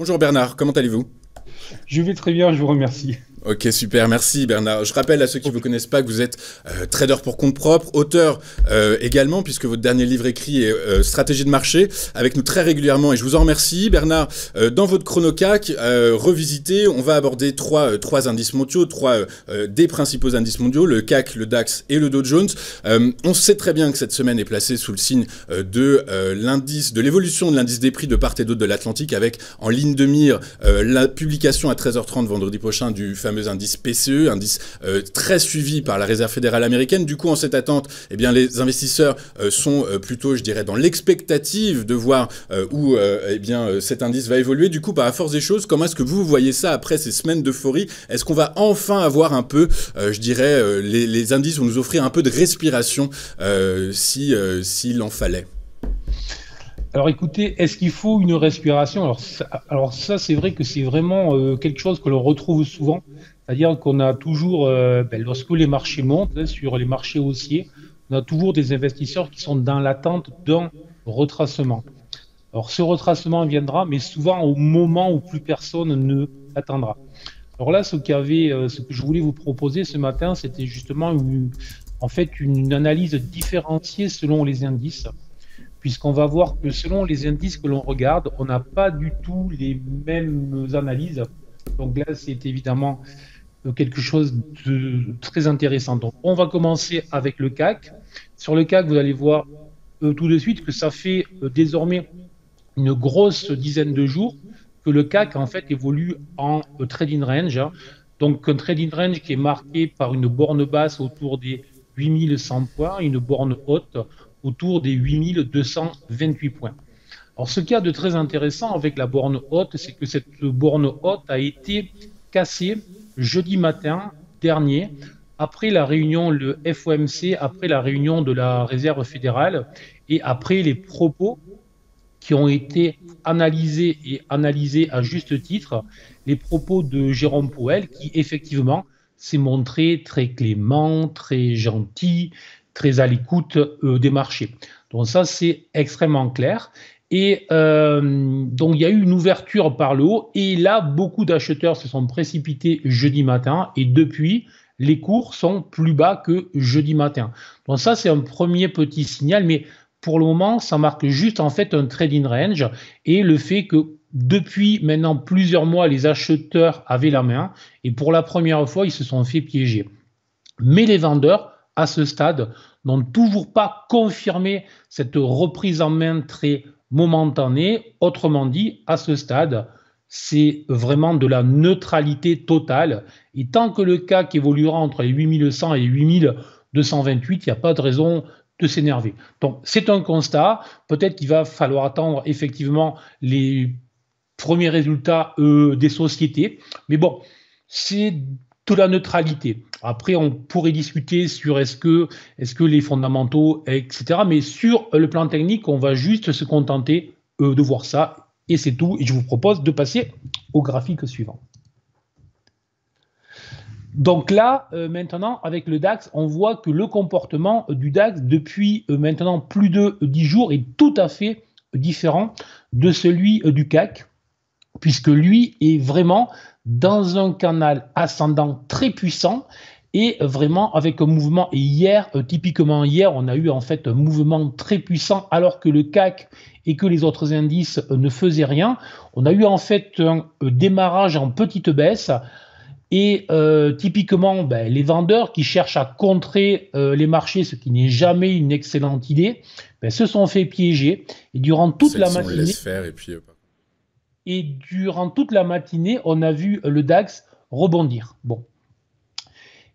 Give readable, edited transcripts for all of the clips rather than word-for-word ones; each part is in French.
Bonjour Bernard, comment allez-vous? Je vais très bien, je vous remercie. Ok, super, merci Bernard. Je rappelle à ceux qui ne vous connaissent pas que vous êtes trader pour compte propre, auteur également, puisque votre dernier livre écrit est Stratégie de marché, avec nous très régulièrement, et je vous en remercie. Bernard, dans votre chronocac revisité, on va aborder trois indices mondiaux, des principaux indices mondiaux, le CAC, le DAX et le Dow Jones. On sait très bien que cette semaine est placée sous le signe de l'évolution de l'indice des prix de part et d'autre de l'Atlantique, avec en ligne de mire la publication à 13h30 vendredi prochain du fameux indice PCE, indice très suivi par la Réserve fédérale américaine. Du coup, en cette attente, eh bien, les investisseurs sont plutôt, je dirais, dans l'expectative de voir où cet indice va évoluer. Du coup, par la force des choses, comment est-ce que vous voyez ça après ces semaines d'euphorie? Est-ce qu'on va enfin avoir un peu, les indices vont nous offrir un peu de respiration s'il en fallait? Alors écoutez, est-ce qu'il faut une respiration? Alors ça, c'est vrai que c'est vraiment quelque chose que l'on retrouve souvent. C'est-à-dire qu'on a toujours, lorsque les marchés montent, hein, sur les marchés haussiers, on a toujours des investisseurs qui sont dans l'attente d'un retracement. Alors ce retracement viendra, mais souvent au moment où plus personne ne l'attendra. Alors là, ce que je voulais vous proposer ce matin, c'était justement une analyse différenciée selon les indices, puisqu'on va voir que selon les indices que l'on regarde, on n'a pas du tout les mêmes analyses. Donc là, c'est évidemment quelque chose de très intéressant. Donc on va commencer avec le CAC. Sur le CAC, vous allez voir tout de suite que ça fait désormais une grosse dizaine de jours que le CAC en fait évolue en trading range, hein. Donc un trading range qui est marqué par une borne basse autour des 8100 points, une borne haute autour des 8228 points. Alors ce qu'il y a de très intéressant avec la borne haute, c'est que cette borne haute a été cassée jeudi matin dernier, après la réunion, le FOMC, après la réunion de la Réserve fédérale et après les propos qui ont été analysés à juste titre, les propos de Jérôme Powell, qui effectivement s'est montré très clément, très gentil, très à l'écoute des marchés. Donc ça, c'est extrêmement clair. Et donc il y a eu une ouverture par le haut, et là, beaucoup d'acheteurs se sont précipités jeudi matin, et depuis, les cours sont plus bas que jeudi matin. Donc ça, c'est un premier petit signal, mais pour le moment, ça marque juste en fait un trading range et le fait que depuis maintenant plusieurs mois, les acheteurs avaient la main et pour la première fois, ils se sont fait piéger. Mais les vendeurs, à ce stade, n'ont toujours pas confirmé cette reprise en main très momentanée. Autrement dit, à ce stade, c'est vraiment de la neutralité totale. Et tant que le CAC évoluera entre les 8100 et les 8228, il n'y a pas de raison de s'énerver. Donc, c'est un constat. Peut-être qu'il va falloir attendre effectivement les premiers résultats des sociétés. Mais bon, c'est de la neutralité. Après, on pourrait discuter sur est-ce que les fondamentaux, etc. Mais sur le plan technique, on va juste se contenter de voir ça. Et c'est tout. Et je vous propose de passer au graphique suivant. Donc là, maintenant, avec le DAX, on voit que le comportement du DAX depuis maintenant plus de 10 jours est tout à fait différent de celui du CAC, puisque lui est vraiment dans un canal ascendant très puissant et vraiment avec un mouvement. Et hier, typiquement hier, on a eu en fait un mouvement très puissant alors que le CAC et que les autres indices ne faisaient rien. On a eu en fait un démarrage en petite baisse. Et typiquement, les vendeurs qui cherchent à contrer les marchés, ce qui n'est jamais une excellente idée, se sont fait piéger. Et durant toute la matinée, laisse faire on a vu le DAX rebondir. Bon.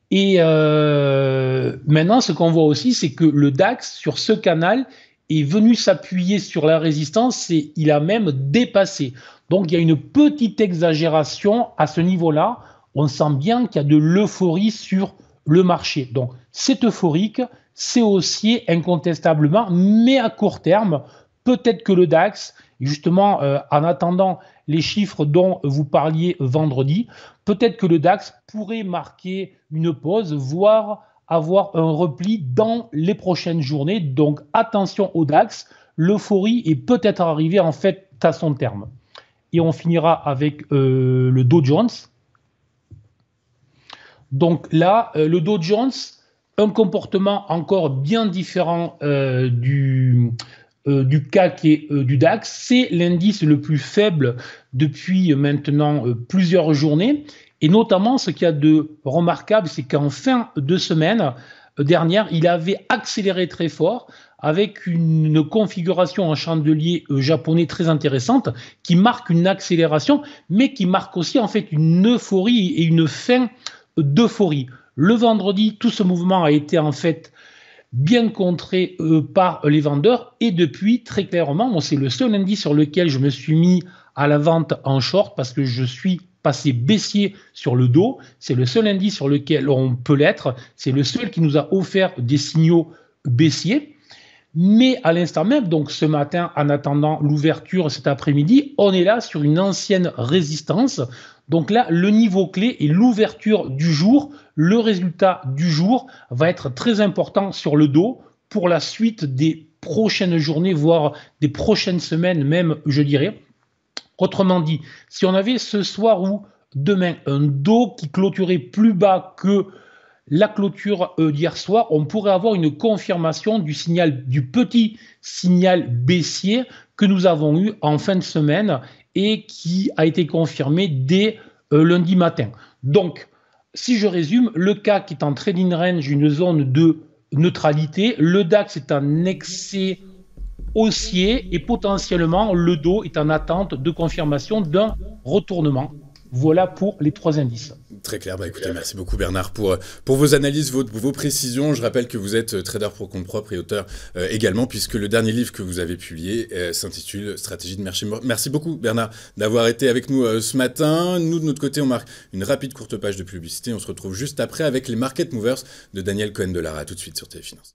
Et maintenant, ce qu'on voit aussi, c'est que le DAX, sur ce canal, est venu s'appuyer sur la résistance et il a même dépassé. Donc, il y a une petite exagération à ce niveau-là. On sent bien qu'il y a de l'euphorie sur le marché. Donc, c'est euphorique, c'est haussier incontestablement, mais à court terme, peut-être que le DAX, justement, en attendant les chiffres dont vous parliez vendredi, peut-être que le DAX pourrait marquer une pause, voire avoir un repli dans les prochaines journées. Donc, attention au DAX, l'euphorie est peut-être arrivée en fait à son terme. et on finira avec le Dow Jones. Donc là, le Dow Jones, un comportement encore bien différent du CAC et du DAX. C'est l'indice le plus faible depuis maintenant plusieurs journées. Et notamment, ce qu'il y a de remarquable, c'est qu'en fin de semaine dernière, il avait accéléré très fort avec une configuration en chandelier japonais très intéressante qui marque une accélération, mais qui marque aussi en fait une euphorie et une fin d'euphorie. Le vendredi, tout ce mouvement a été en fait bien contré par les vendeurs et depuis, très clairement, c'est le seul indice sur lequel je me suis mis à la vente en short parce que je suis passé baissier sur le dos. C'est le seul indice sur lequel on peut l'être. C'est le seul qui nous a offert des signaux baissiers. Mais à l'instant même, donc ce matin, en attendant l'ouverture cet après-midi, on est là sur une ancienne résistance. Donc là, le niveau clé et l'ouverture du jour, le résultat du jour va être très important sur le dos pour la suite des prochaines journées, voire des prochaines semaines même, je dirais. Autrement dit, si on avait ce soir ou demain un dos qui clôturait plus bas que la clôture d'hier soir, on pourrait avoir une confirmation du petit signal baissier que nous avons eu en fin de semaine et qui a été confirmé dès lundi matin. Donc, si je résume, le CAC est en trading range, une zone de neutralité, le DAX est en excès haussier et potentiellement le dos est en attente de confirmation d'un retournement. Voilà pour les trois indices. Très clair. Écoutez, merci beaucoup Bernard pour vos analyses, vos précisions. Je rappelle que vous êtes trader pour compte propre et auteur également, puisque le dernier livre que vous avez publié s'intitule Stratégie de marché. Merci beaucoup Bernard d'avoir été avec nous ce matin. Nous, de notre côté, on marque une rapide courte page de publicité. On se retrouve juste après avec les Market Movers de Daniel Cohen de Lara. À tout de suite sur Téléfinance.